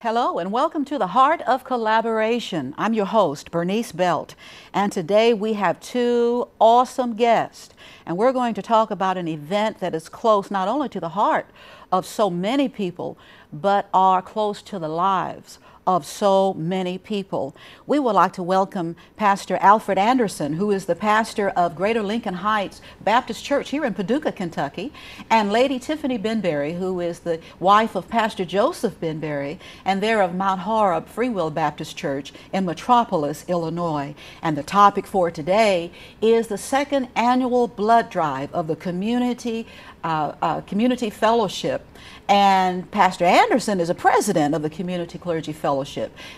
Hello and welcome to the Heart of Collaboration. I'm your host, Bernice Belt, and today we have two awesome guests, and we're going to talk about an event that is close not only to the heart of so many people, but are close to the lives of so many people. We would like to welcome Pastor Alfred Anderson, who is the pastor of Greater Lincoln Heights Baptist Church here in Paducah, Kentucky, and Lady Tiffany Brenberry, who is the wife of Pastor Joseph Brenberry, and they're of Mount Horeb Free Will Baptist Church in Metropolis, Illinois. And the topic for today is the second annual blood drive of the community fellowship, and Pastor Anderson is a president of the Community Clergy Fellowship.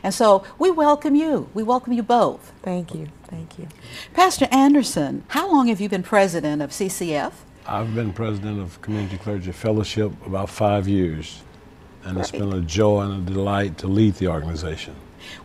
And so we welcome you. We welcome you both. Thank you. Thank you. Pastor Anderson, how long have you been president of CCF? I've been president of Community Clergy Fellowship about 5 years, and It's been a joy and a delight to lead the organization.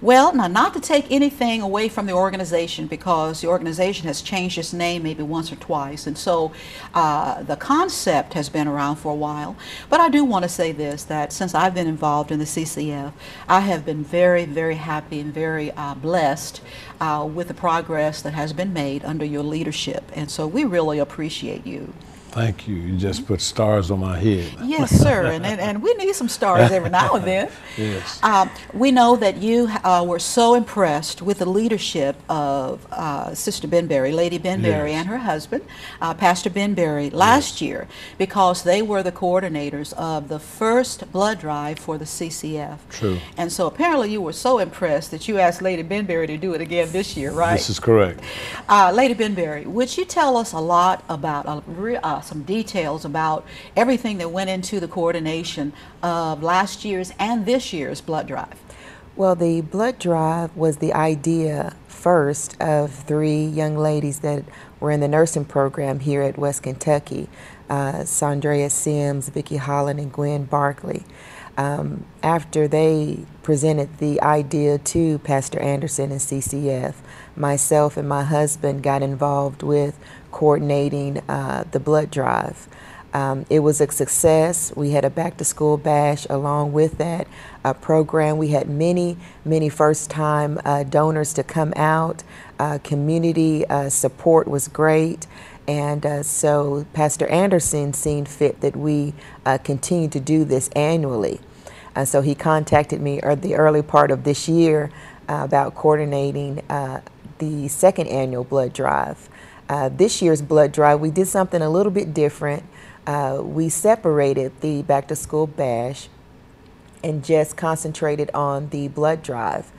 Well, now, not to take anything away from the organization, because the organization has changed its name maybe once or twice, and so the concept has been around for a while. But I do want to say this, that since I've been involved in the CCF, I have been very, very happy and very blessed with the progress that has been made under your leadership, and so we really appreciate you. Thank you. You just put stars on my head. Yes, sir, and we need some stars every now and then. Yes. We know that you were so impressed with the leadership of Sister Brenberry, Lady Brenberry, Yes. and her husband, Pastor Brenberry, last year, because they were the coordinators of the first blood drive for the CCF. True. And so apparently you were so impressed that you asked Lady Brenberry to do it again this year, right? This is correct. Lady Brenberry, would you tell us a lot about some details about everything that went into the coordination of last year's and this year's blood drive? Well, the blood drive was the idea first of three young ladies that were in the nursing program here at West Kentucky, Sondrea Sims, Vicki Holland, and Gwen Barkley. After they presented the idea to Pastor Anderson and CCF, myself and my husband got involved with coordinating the blood drive. It was a success. We had a back-to-school bash along with that program. We had many first-time donors to come out. Community support was great. And so Pastor Anderson seen fit that we continue to do this annually. So he contacted me the early part of this year about coordinating the second annual blood drive. This year's blood drive, we did something a little bit different. We separated the back-to-school bash and just concentrated on the blood drive.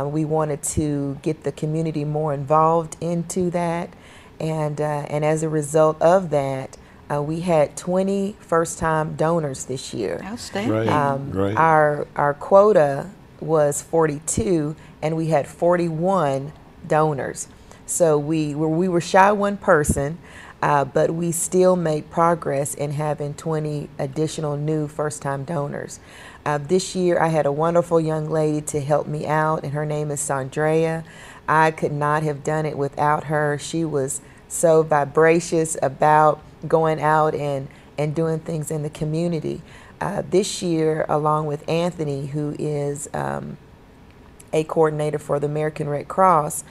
We wanted to get the community more involved into that, and as a result of that, we had 20 first-time donors this year. Outstanding. Great. Our quota was 42, and we had 41 donors. So we were shy one person, but we still made progress in having 20 additional new first-time donors. This year I had a wonderful young lady to help me out, and her name is Sondrea. I could not have done it without her. She was so vivacious about going out and doing things in the community. This year, along with Anthony, who is a coordinator for the American Red Cross,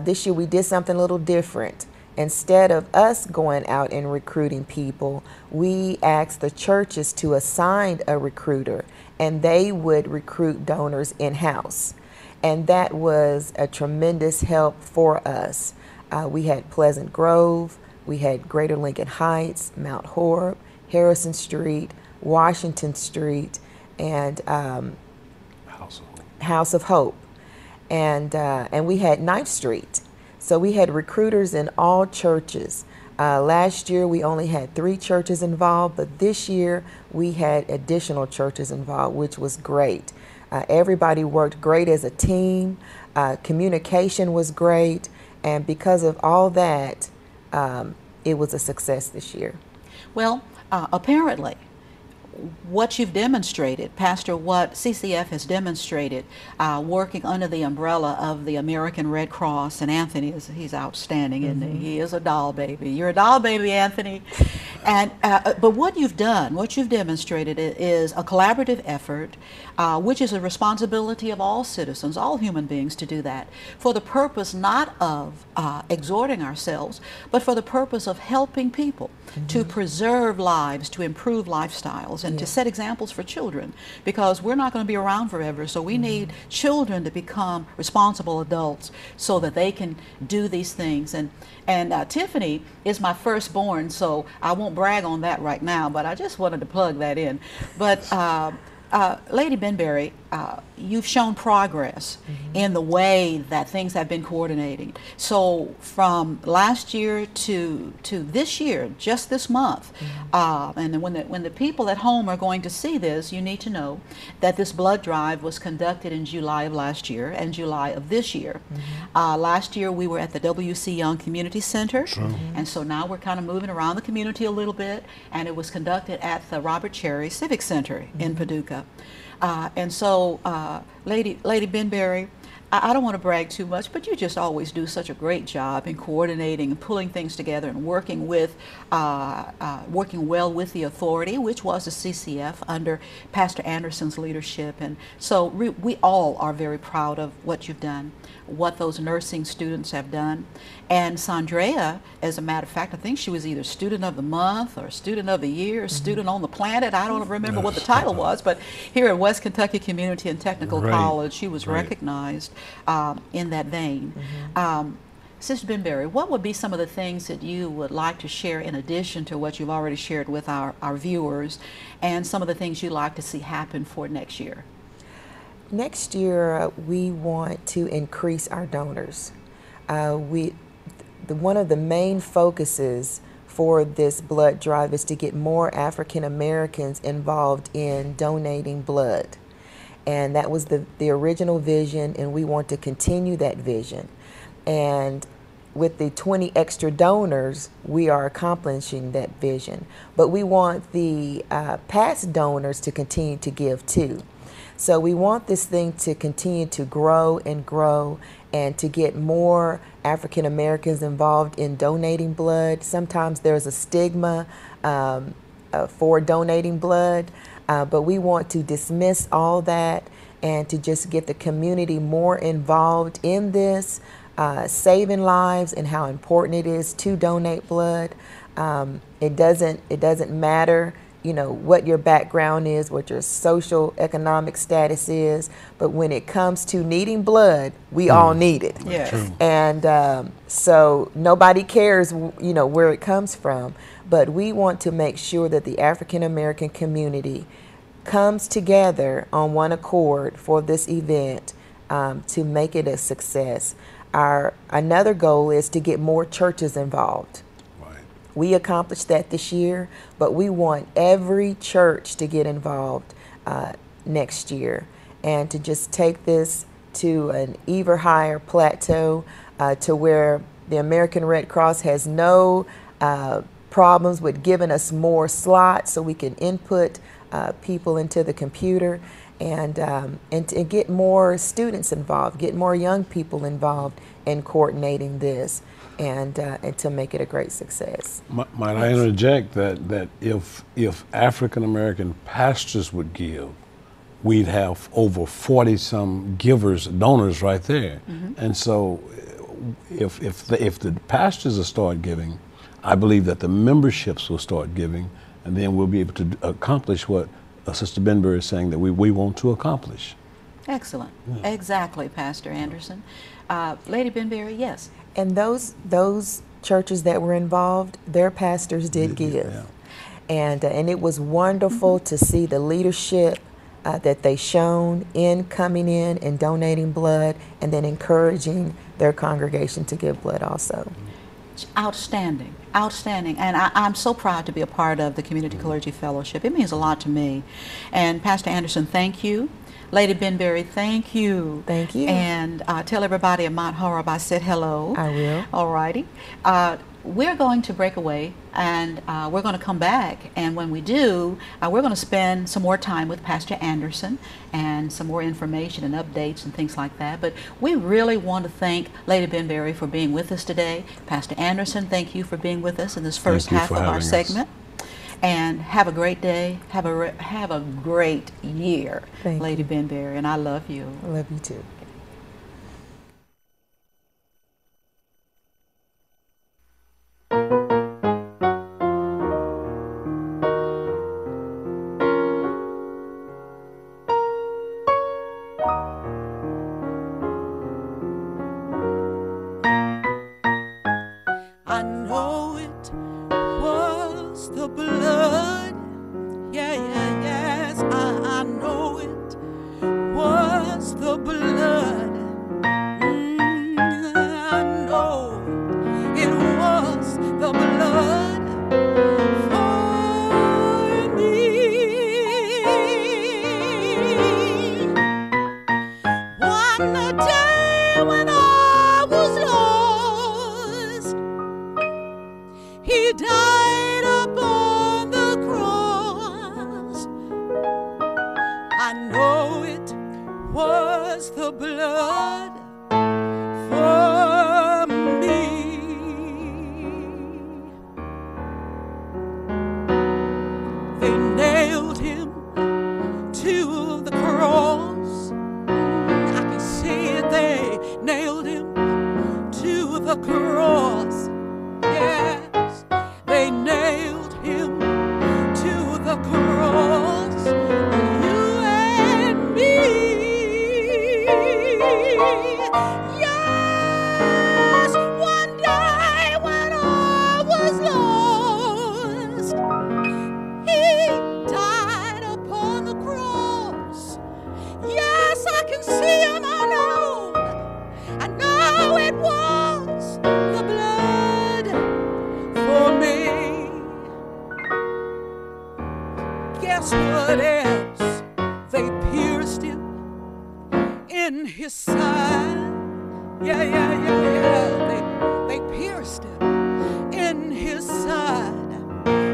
this year we did something a little different. Instead of us going out and recruiting people, we asked the churches to assign a recruiter, and they would recruit donors in-house. And that was a tremendous help for us. We had Pleasant Grove, we had Greater Lincoln Heights, Mount Horeb, Harrison Street, Washington Street, and House of Hope. And we had 9th Street. So we had recruiters in all churches. Last year we only had 3 churches involved, but this year we had additional churches involved, which was great. Everybody worked great as a team. Communication was great. And because of all that, it was a success this year. Well, apparently, what you've demonstrated, Pastor, what CCF has demonstrated, working under the umbrella of the American Red Cross, and Anthony he's outstanding, isn't he? He is a doll baby. You're a doll baby, Anthony. And but what you've done, what you've demonstrated is a collaborative effort, which is a responsibility of all citizens, all human beings, to do that, for the purpose not of exhorting ourselves, but for the purpose of helping people to preserve lives, to improve lifestyles, and to set examples for children, because we're not going to be around forever. So we need children to become responsible adults so that they can do these things. And Tiffany is my firstborn, so I won't brag on that right now, but I just wanted to plug that in. But Lady Brenberry, you've shown progress in the way that things have been coordinating. So from last year to this year, just this month, and then when the people at home are going to see this, you need to know that this blood drive was conducted in July of last year and July of this year. Last year we were at the W.C. Young Community Center, and so now we're kind of moving around the community a little bit, and it was conducted at the Robert Cherry Civic Center in Paducah. And so, Lady Brenberry, I don't want to brag too much, but you just always do such a great job in coordinating and pulling things together and working with, working well with the authority, which was the CCF under Pastor Anderson's leadership. And so we all are very proud of what you've done, what those nursing students have done. And Sandrea, as a matter of fact, I think she was either Student of the Month or Student of the Year, or Student on the Planet. I don't remember what the title was, but here at West Kentucky Community and Technical College, she was recognized in that vein. Sister Brenberry, what would be some of the things that you would like to share in addition to what you've already shared with our viewers, and some of the things you'd like to see happen for next year? Next year, we want to increase our donors. One of the main focuses for this blood drive is to get more African Americans involved in donating blood. And that was the original vision, and we want to continue that vision. And with the 20 extra donors, we are accomplishing that vision. But we want the past donors to continue to give too. So we want this thing to continue to grow and grow, and to get more African Americans involved in donating blood. Sometimes there's a stigma for donating blood, but we want to dismiss all that and to just get the community more involved in this, saving lives and how important it is to donate blood. It doesn't matter, you know, what your background is, what your social economic status is, but when it comes to needing blood, we all need it. Yes. And so nobody cares, you know, where it comes from, but we want to make sure that the African American community comes together on one accord for this event to make it a success. Another goal is to get more churches involved. We accomplished that this year, but we want every church to get involved next year, and to just take this to an even higher plateau to where the American Red Cross has no problems with giving us more slots so we can input people into the computer, and to get more students involved, get more young people involved in coordinating this. And to make it a great success. Might I interject that if African American pastors would give, we'd have over 40-some givers, donors right there. And so if the pastors will start giving, I believe that the memberships will start giving, and then we'll be able to accomplish what Sister Brenberry is saying that we want to accomplish. Excellent. Exactly, Pastor Anderson. Lady Brenberry, yes. And those churches that were involved, their pastors did give. Yeah. And it was wonderful to see the leadership that they shown in coming in and donating blood, and then encouraging their congregation to give blood also. Outstanding, outstanding. And I'm so proud to be a part of the Community Clergy Fellowship. It means a lot to me. And Pastor Anderson, thank you. Lady Brenberry, thank you. Thank you. And tell everybody at Mount Horeb I said hello. I will. All righty. we're going to break away, and we're going to come back, and when we do, we're going to spend some more time with Pastor Anderson and some more information and updates and things like that. But we really want to thank Lady Brenberry for being with us today. Pastor Anderson, thank you for being with us in this first half of our segment. And have a great day. Have a great year, Lady Brenberry, and I love you. I love you too. I know it was the blood. Yeah, yeah, yes. I know it was the blood. I know it was the blood for me. One day when I was lost, He died upon the cross. I know it was the blood for me. They nailed Him to the cross. I can see it. They nailed Him to the cross. Yes, they nailed Him to the cross. You and me. Yes, one day when I was lost, He died upon the cross. Yes, I can see Him. I know it was the blood for me. Guess what else? They pierced Him in His side. Yeah, yeah, yeah, yeah. They pierced Him in His side.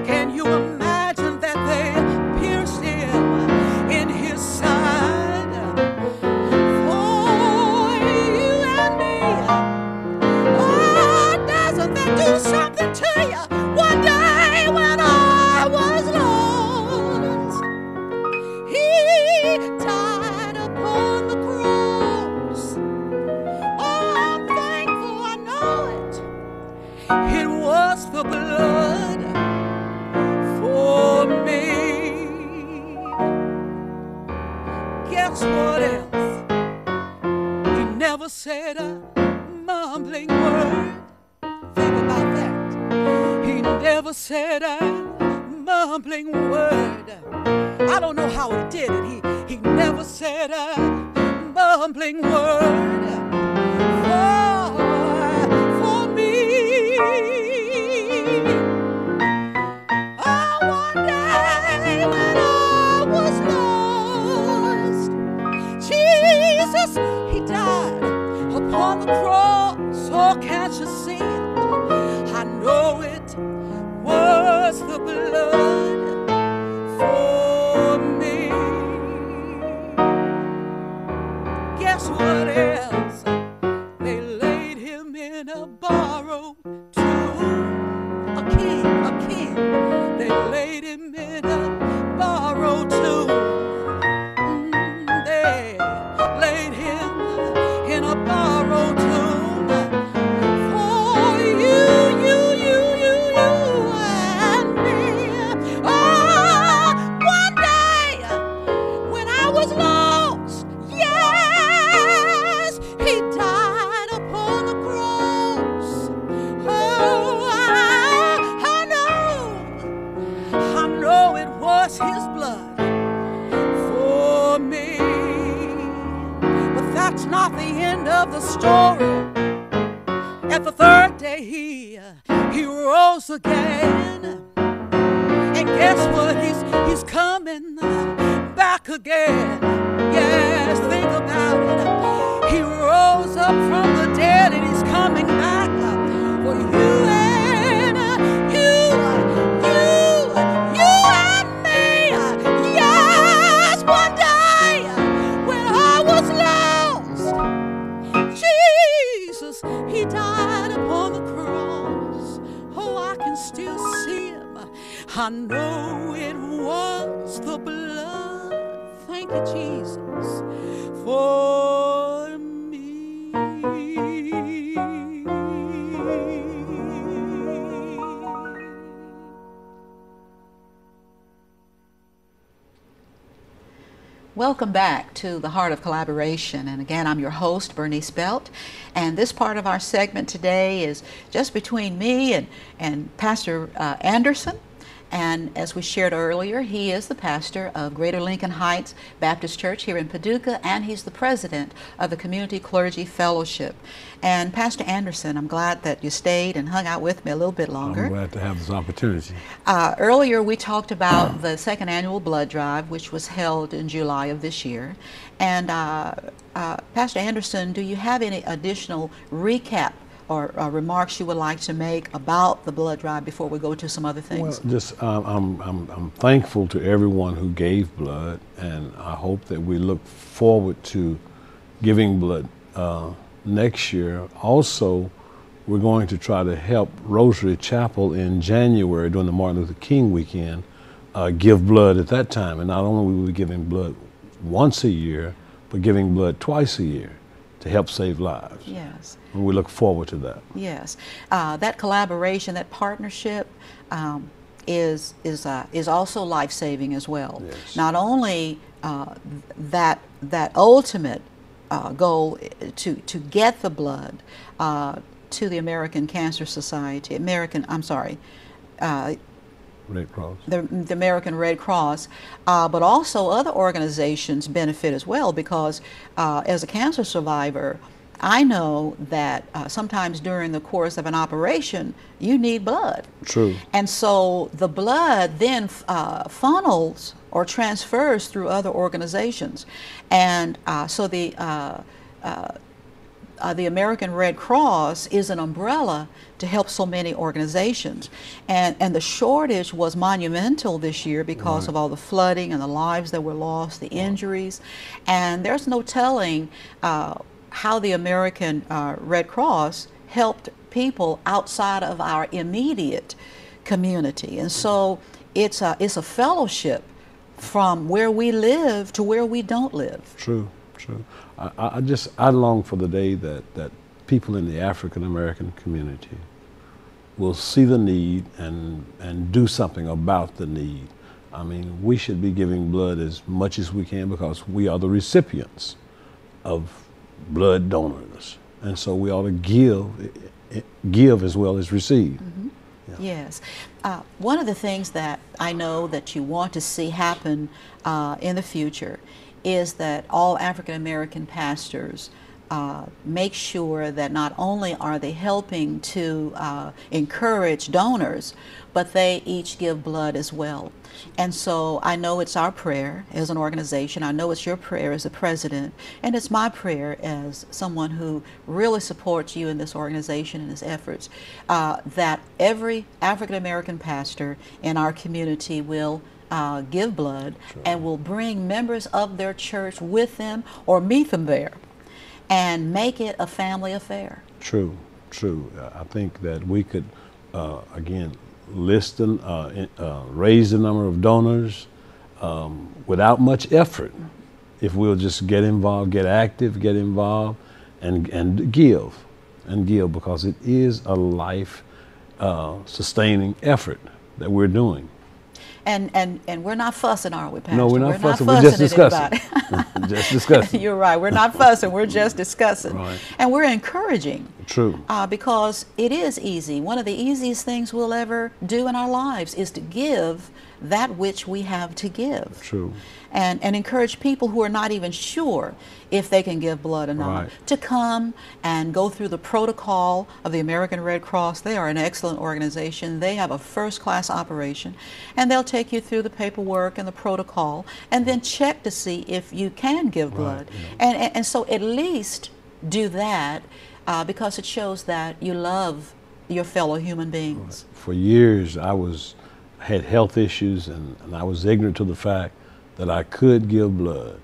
Can you imagine that they pierced Him in His side? For you and me. Oh, doesn't that do something to you? One day when I was lost, He died upon the cross. Oh, I'm thankful, I know it. It was the blood for me. Guess what else? He never said a mumbling word. Think about that. He never said a mumbling word. I don't know how He did it. He never said a mumbling word for me. Oh, one day when I was lost, Jesus, He died upon the cross. Oh, can't you see it? I know it was the blood for me. Guess what else? They laid Him in a borrowed tomb. A king. They laid Him in a borrowed tomb. They laid Him in a borrowed tomb for you and me. Oh, one day when I was lost, yes, He died upon the cross. Oh, I know it was His blood for me. But that's not the end of the story. At the third day he rose again. And guess what? He's coming back again. Yes, think about it. He rose up from the dead and He's coming back for you and He died upon the cross. Oh, I can still see him. I know it was the blood. Thank you, Jesus, for me. Welcome back to the Heart of Collaboration, and again I'm your host Bernice Belt, and this part of our segment today is just between me and Pastor Anderson. And as we shared earlier, he is the pastor of Greater Lincoln Heights Baptist Church here in Paducah, and he's the president of the Community Clergy Fellowship. And Pastor Anderson, I'm glad that you stayed and hung out with me a little bit longer. I'm glad to have this opportunity. Earlier we talked about the second annual blood drive, which was held in July of this year. And Pastor Anderson, do you have any additional recap or remarks you would like to make about the blood drive before we go to some other things? Well, just I'm thankful to everyone who gave blood, and I hope that we look forward to giving blood next year. Also, we're going to try to help Rosary Chapel in January during the Martin Luther King weekend give blood at that time. And not only will we be giving blood once a year, but giving blood twice a year to help save lives. Yes. And we look forward to that. Yes. That collaboration, that partnership is also life-saving as well. Yes. Not only that ultimate goal to get the blood to the American Cancer Society, Red Cross. the American Red Cross, but also other organizations benefit as well, because as a cancer survivor, I know that sometimes during the course of an operation, you need blood. True. And so the blood then funnels or transfers through other organizations. And so the American Red Cross is an umbrella to help so many organizations. And the shortage was monumental this year because Right. of all the flooding and the lives that were lost, the injuries. And there's no telling how the American Red Cross helped people outside of our immediate community. And so it's a fellowship from where we live to where we don't live. True, true. I long for the day that people in the African American community will see the need and do something about the need. I mean, we should be giving blood as much as we can because we are the recipients of blood donors, and so we ought to give as well as receive. Mm-hmm. Yeah. Yes. One of the things that I know that you want to see happen in the future is that all African American pastors make sure that not only are they helping to encourage donors, but they each give blood as well. And so I know it's our prayer as an organization, I know it's your prayer as a president, and it's my prayer as someone who really supports you in this organization and its efforts, that every African American pastor in our community will give blood. Sure. And will bring members of their church with them or meet them there and make it a family affair. True, true. I think that we could, again, list and raise the number of donors without much effort. If we'll just get involved, get active, get involved, and give, because it is a life sustaining effort that we're doing. And we're not fussing, are we, Pastor? No, we're not fussing. We're just discussing. Just discussing. You're right. We're not fussing. We're just discussing. Right. And we're encouraging. True. Because it is easy. One of the easiest things we'll ever do in our lives is to give that which we have to give. True. And encourage people who are not even sure if they can give blood or not, Right. to come and go through the protocol of the American Red Cross. They are an excellent organization. They have a first-class operation, and they'll take you through the paperwork and the protocol and then check to see if you can give blood. Yeah. And so at least do that because it shows that you love your fellow human beings. Right. For years I had health issues, and I was ignorant to the fact that I could give blood.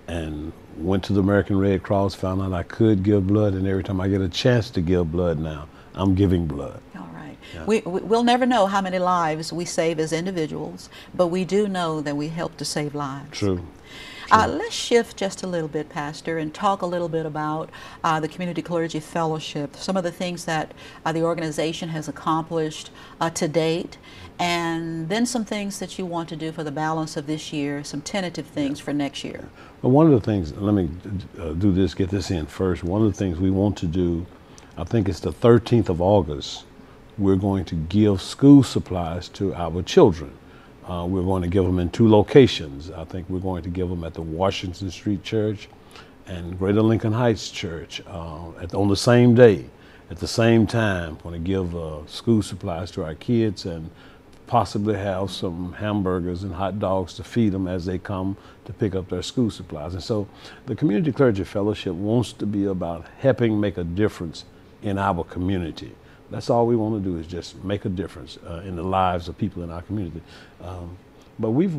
And went to the American Red Cross, found out I could give blood, and every time I get a chance to give blood now, I'm giving blood. All right. Yeah. We'll never know how many lives we save as individuals, but we do know that we help to save lives. True. Let's shift just a little bit, Pastor, and talk a little bit about the Community Clergy Fellowship, some of the things that the organization has accomplished to date, and then some things that you want to do for the balance of this year, some tentative things for next year. Well, one of the things, let me get this in first. One of the things we want to do, I think it's the 13th of August, we're going to give school supplies to our children. We're going to give them in 2 locations. I think we're going to give them at the Washington Street Church and Greater Lincoln Heights Church on the same day, at the same time. We're going to give school supplies to our kids and possibly have some hamburgers and hot dogs to feed them as they come to pick up their school supplies. And so the Community Clergy Fellowship wants to be about helping make a difference in our community. That's all we want to do, is just make a difference in the lives of people in our community. But we've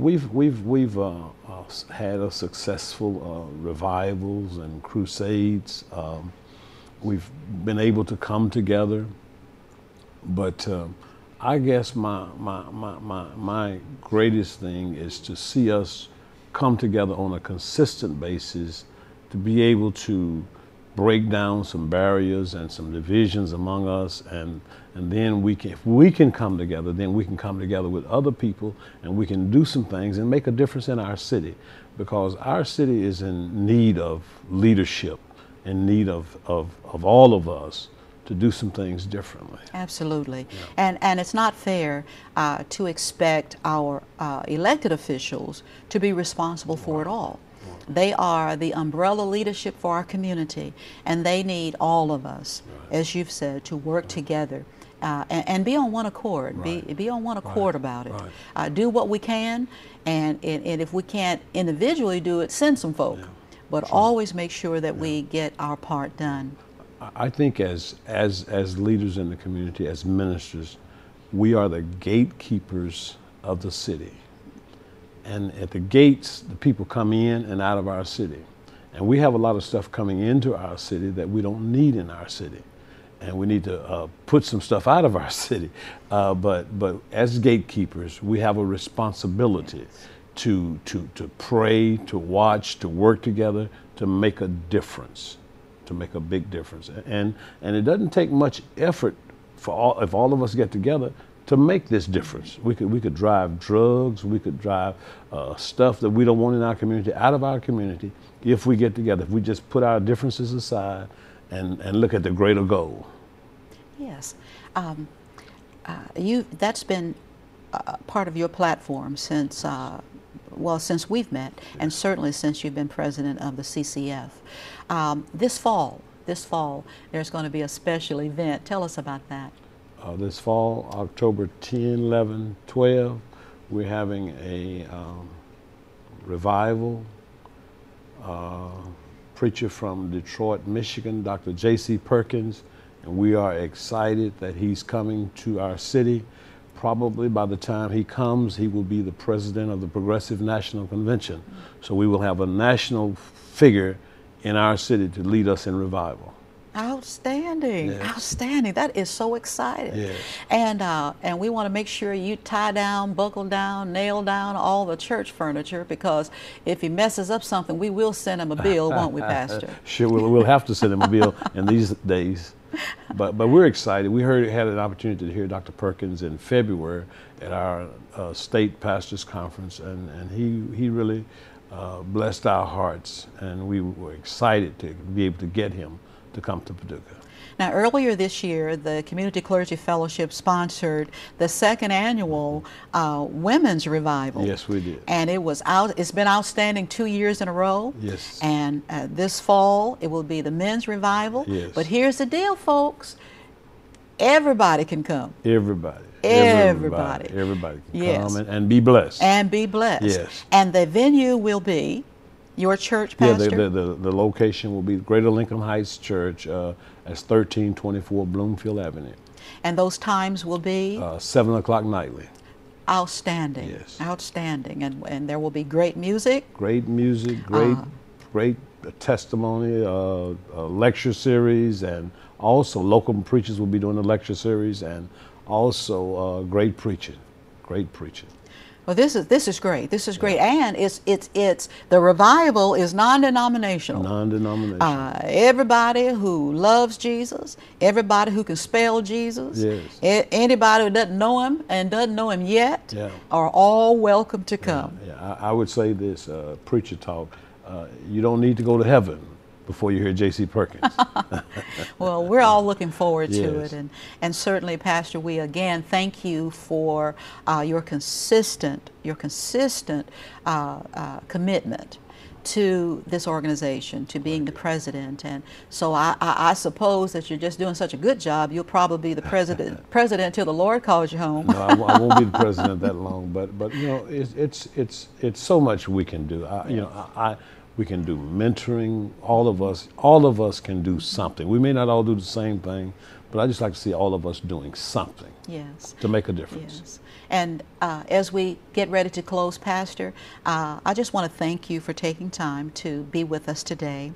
had a successful revivals and crusades. We've been able to come together, but I guess my greatest thing is to see us come together on a consistent basis, to be able to break down some barriers and some divisions among us, and then if we can come together, then we can come together with other people, and we can do some things and make a difference in our city, because our city is in need of leadership, in need of all of us to do some things differently. Absolutely. Yeah. And it's not fair to expect our elected officials to be responsible for it all. They are the umbrella leadership for our community, and they need all of us, as you've said, to work together and be on one accord. Be on one accord about it. Do what we can, and if we can't individually do it, send some folk. But always make sure that we get our part done. I think as leaders in the community, as ministers, we are the gatekeepers of the city. And at the gates, the people come in and out of our city. And we have a lot of stuff coming into our city that we don't need in our city. And we need to put some stuff out of our city. But as gatekeepers, we have a responsibility to pray, to watch, to work together, to make a difference, to make a big difference. And it doesn't take much effort if all of us get together to make this difference. We could drive drugs, we could drive stuff that we don't want in our community out of our community if we get together, if we just put our differences aside and look at the greater goal. Yes. That's been part of your platform since, since we've met, and certainly since you've been president of the CCF. This fall, there's going to be a special event. Tell us about that. This fall, October 10, 11, 12, we're having a revival. Preacher from Detroit, Michigan, Dr. J.C. Perkins, and we are excited that he's coming to our city. Probably by the time he comes, he will be the president of the Progressive National Convention. So we will have a national figure in our city to lead us in revival. Outstanding, yes. Outstanding. That is so exciting. Yes. And we want to make sure you tie down, buckle down, nail down all the church furniture, because if he messes up something, we will send him a bill, won't we, Pastor? Sure, we'll have to send him a bill in these days. But we're excited. We had an opportunity to hear Dr. Perkins in February at our state pastors conference, and he really blessed our hearts, and we were excited to be able to get him to come to Paducah. Now, earlier this year, the Community Clergy Fellowship sponsored the second annual Women's Revival. Yes, we did. And it's been outstanding 2 years in a row. Yes. And this fall, it will be the Men's Revival. Yes. But here's the deal, folks. Everybody can come. Everybody. Everybody. Everybody can yes. come and be blessed. And be blessed. Yes. And the venue will be your church, Pastor? Yeah, the location will be Greater Lincoln Heights Church. That's 1324 Bloomfield Avenue. And those times will be? 7 o'clock nightly. Outstanding. Yes. Outstanding. And there will be great music. Great music, great great testimony, lecture series, and also local preachers will be doing the lecture series, and also great preaching, great preaching. Well, this is great. This is great, and it's the revival is non-denominational. Non-denominational. Everybody who loves Jesus, everybody who can spell Jesus, anybody who doesn't know him and doesn't know him yet, are all welcome to come. I would say this, preacher talk. You don't need to go to heaven before you hear J.C. Perkins. Well, we're all looking forward to it, and certainly, Pastor, we again thank you for your consistent commitment to this organization, to being the president. And so I suppose that you're just doing such a good job, you'll probably be the president till the Lord calls you home. No, I won't be the president that long, but you know, it's so much we can do. You know, we can do mentoring. All of us can do something. We may not all do the same thing, but I just like to see all of us doing something. Yes. To make a difference. Yes. And as we get ready to close, Pastor, I just want to thank you for taking time to be with us today,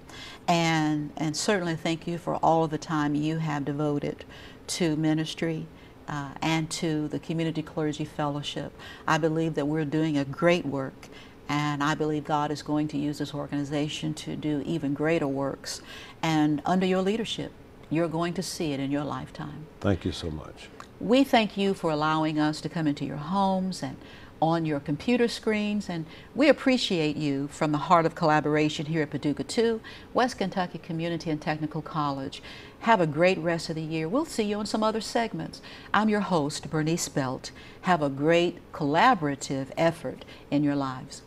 and certainly thank you for all of the time you have devoted to ministry and to the Community Clergy Fellowship. I believe that we're doing a great work, and I believe God is going to use this organization to do even greater works. And under your leadership, you're going to see it in your lifetime. Thank you so much. We thank you for allowing us to come into your homes and on your computer screens, and we appreciate you from the heart of collaboration here at Paducah 2, West Kentucky Community and Technical College. Have a great rest of the year. We'll see you in some other segments. I'm your host, Bernice Belt. Have a great collaborative effort in your lives.